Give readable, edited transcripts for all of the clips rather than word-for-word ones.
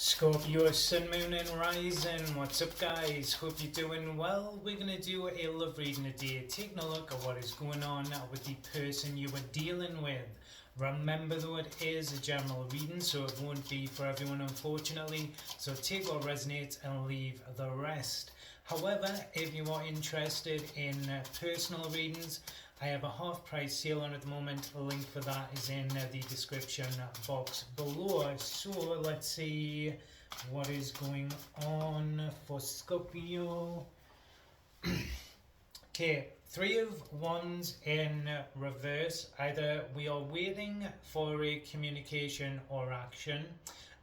Scorpio, Sun, Moon and Rising. What's up guys? Hope you're doing well. We're going to do a love reading today, taking a look at what is going on with the person you are dealing with. Remember though, it is a general reading, so it won't be for everyone unfortunately, so take what resonates and leave the rest. However, if you are interested in personal readings, I have a half price sale on at the moment. The link for that is in the description box below. So let's see what is going on for Scorpio. Okay, Three of Wands in reverse. Either we are waiting for a communication or action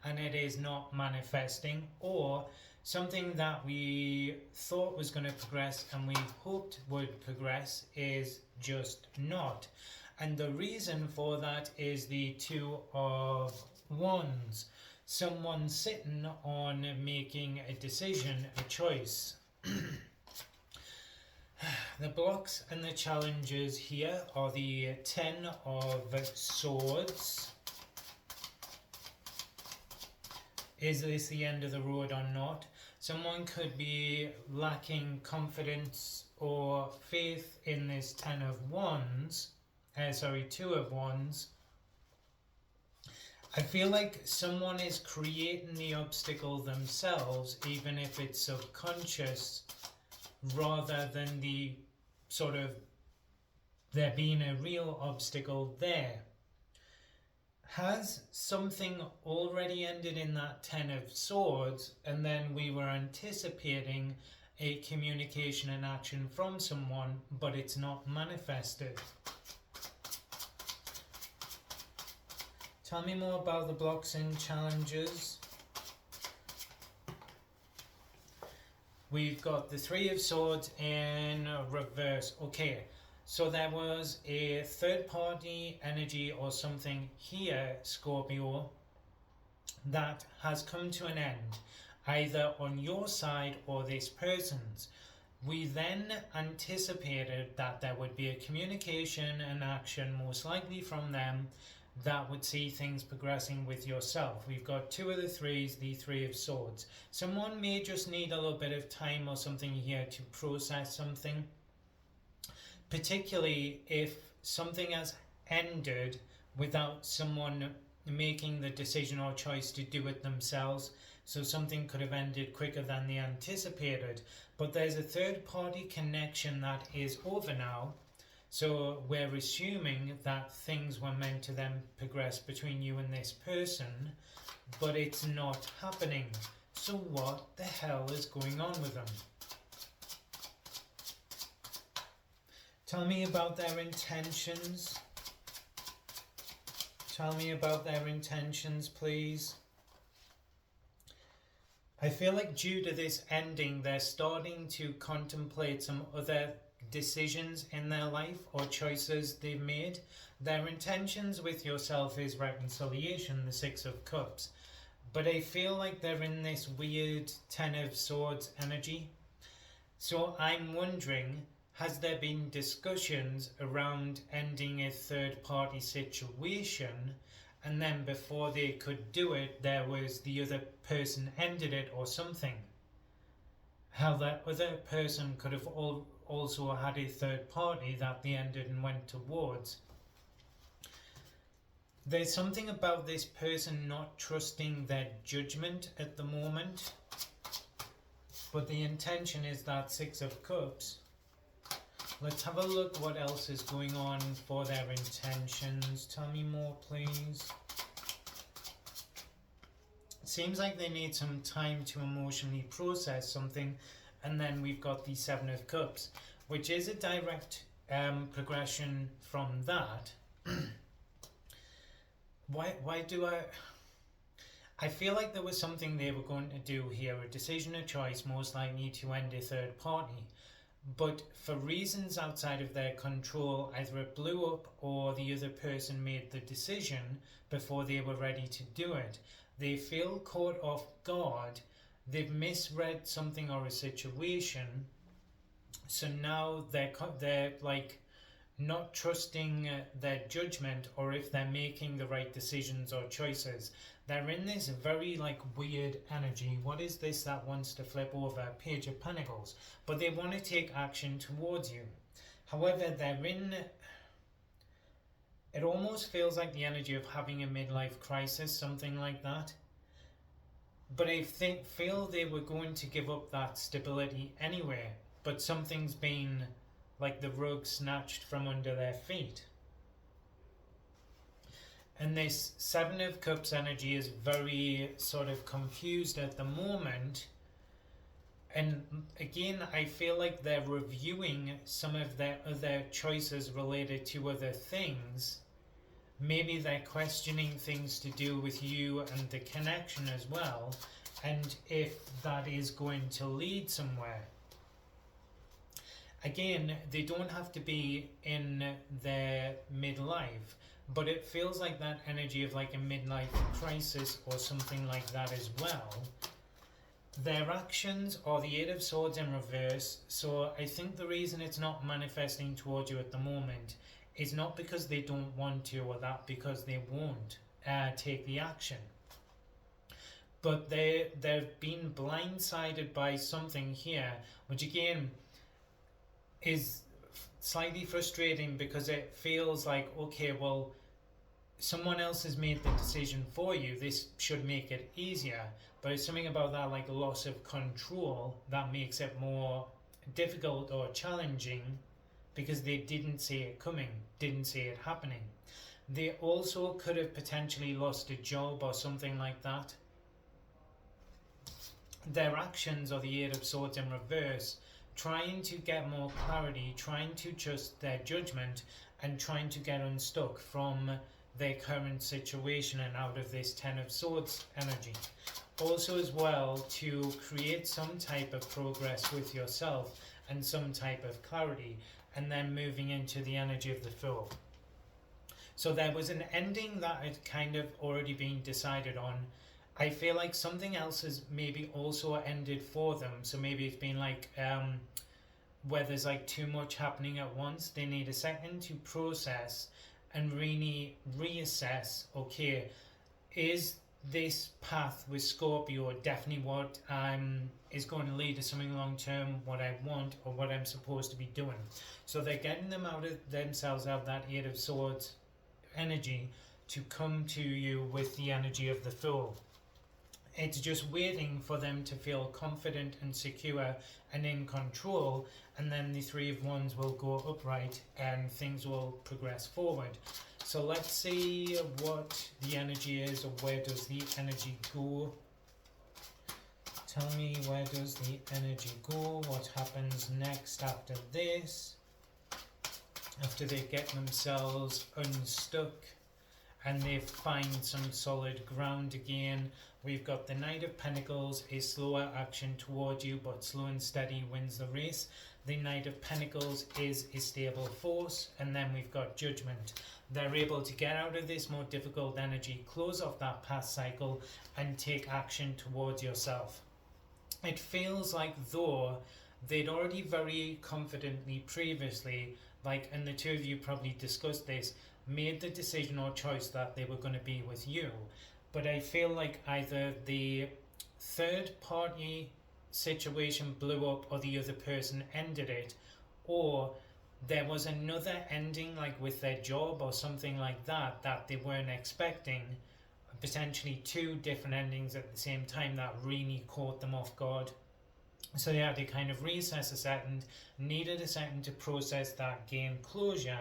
and it is not manifesting, or something that we thought was going to progress and we hoped would progress is just not. And the reason for that is the Two of Wands. Someone sitting on making a decision, a choice. The blocks and the challenges here are the Ten of Swords. Is this the end of the road or not? Someone could be lacking confidence or faith in this Two of Wands. I feel like someone is creating the obstacle themselves, even if it's subconscious, rather than the sort of there being a real obstacle there. Has something already ended in that Ten of Swords, and then we were anticipating a communication and action from someone, but it's not manifested? Tell me more about the blocks and challenges. We've got the Three of Swords in reverse. Okay, so there was a third party energy or something here, Scorpio, that has come to an end, either on your side or this person's. We then anticipated that there would be a communication and action, most likely from them, that would see things progressing with yourself. We've got two of the threes, the Three of Swords. Someone may just need a little bit of time or something here to process something, particularly if something has ended without someone making the decision or choice to do it themselves. So something could have ended quicker than they anticipated, but there's a third party connection that is over now. So we're assuming that things were meant to then progress between you and this person, but it's not happening. So what the hell is going on with them? Tell me about their intentions. Tell me about their intentions, please. I feel like due to this ending, they're starting to contemplate some other decisions in their life or choices they've made. Their intentions with yourself is reconciliation, the Six of Cups. But I feel like they're in this weird Ten of Swords energy. So I'm wondering, has there been discussions around ending a third party situation, and then before they could do it, there was the other person ended it or something? How that other person could have also had a third party that they ended and went towards. There's something about this person not trusting their judgment at the moment, but the intention is that Six of Cups. Let's have a look what else is going on for their intentions. Tell me more, please. It seems like they need some time to emotionally process something. And then we've got the Seven of Cups, which is a direct progression from that. Why do I feel like there was something they were going to do here, a decision, a choice, most likely to end a third party. But for reasons outside of their control, either it blew up or the other person made the decision before they were ready to do it. They feel caught off guard. They've misread something or a situation. So now they're like not trusting their judgment, or if they're making the right decisions or choices. they're in this very like weird energy. What is this that wants to flip over? Page of Pentacles. But they want to take action towards you. However, they're in, it almost feels like the energy of having a midlife crisis, something like that. But I feel they were going to give up that stability anyway, but something's been like the rug snatched from under their feet. And this Seven of Cups energy is very sort of confused at the moment. And again, I feel like they're reviewing some of their other choices related to other things. Maybe they're questioning things to do with you and the connection as well, and if that is going to lead somewhere. Again, they don't have to be in their midlife, but it feels like that energy of like a midlife crisis or something like that as well. Their actions are the Eight of Swords in reverse, so I think the reason it's not manifesting towards you at the moment is not because they don't want to, or that because they won't take the action. But they've been blindsided by something here, which again is slightly frustrating because it feels like, okay, well, someone else has made the decision for you. This should make it easier. But it's something about that like loss of control that makes it more difficult or challenging because they didn't see it coming, didn't see it happening. They also could have potentially lost a job or something like that. Their actions are the Eight of Swords in reverse, trying to get more clarity, trying to trust their judgment, and trying to get unstuck from their current situation and out of this Ten of Swords energy. Also as well, to create some type of progress with yourself and some type of clarity, and then moving into the energy of the Fool. So there was an ending that had kind of already been decided on. I feel like something else has maybe also ended for them. So maybe it's been like where there's like too much happening at once. They need a second to process and really reassess, okay, is this path with Scorpio definitely what is going to lead to something long term, what I want or what I'm supposed to be doing. So they're getting them out of themselves, out of that Eight of Swords energy, to come to you with the energy of the Fool. It's just waiting for them to feel confident and secure and in control, and then the Three of Wands will go upright and things will progress forward. So let's see what the energy is, or where does the energy go. Tell me, where does the energy go? What happens next after this? After they get themselves unstuck and they find some solid ground again. We've got the Knight of Pentacles, a slower action toward you, but slow and steady wins the race. The Knight of Pentacles is a stable force, and then we've got Judgment. They're able to get out of this more difficult energy, close off that past cycle, and take action towards yourself. It feels like though they'd already very confidently previously, like, and the two of you probably discussed this, made the decision or choice that they were going to be with you. But I feel like either the third party situation blew up or the other person ended it, or there was another ending, like with their job or something like that, that they weren't expecting. Potentially two different endings at the same time that really caught them off guard. So they had to kind of reassess a second, needed a second to process that, gain closure,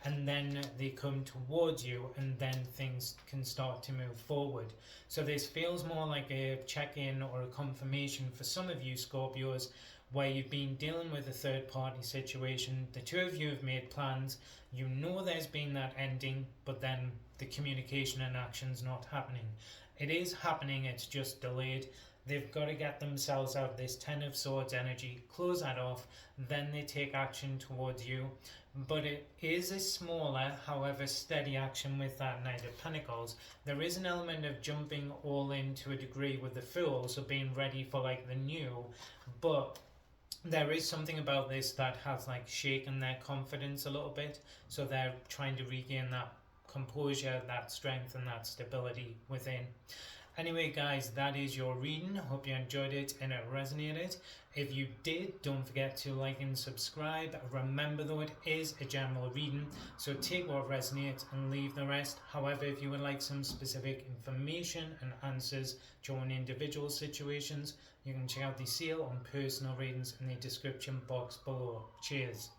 and then they come towards you, and then things can start to move forward. So this feels more like a check-in or a confirmation for some of you Scorpios, where you've been dealing with a third-party situation. The two of you have made plans. You know there's been that ending, but then the communication and action's not happening. It is happening, it's just delayed. They've got to get themselves out of this Ten of Swords energy, close that off, then they take action towards you. But it is a smaller, however steady action with that Knight of Pentacles. There is an element of jumping all in to a degree with the Fool, so being ready for like the new, but there is something about this that has like shaken their confidence a little bit, so they're trying to regain that composure, that strength and that stability within. Anyway, guys, that is your reading. Hope you enjoyed it and it resonated. If you did, don't forget to like and subscribe. Remember, though, it is a general reading, so take what resonates and leave the rest. However, if you would like some specific information and answers to your own individual situations, you can check out the sale on personal readings in the description box below. Cheers.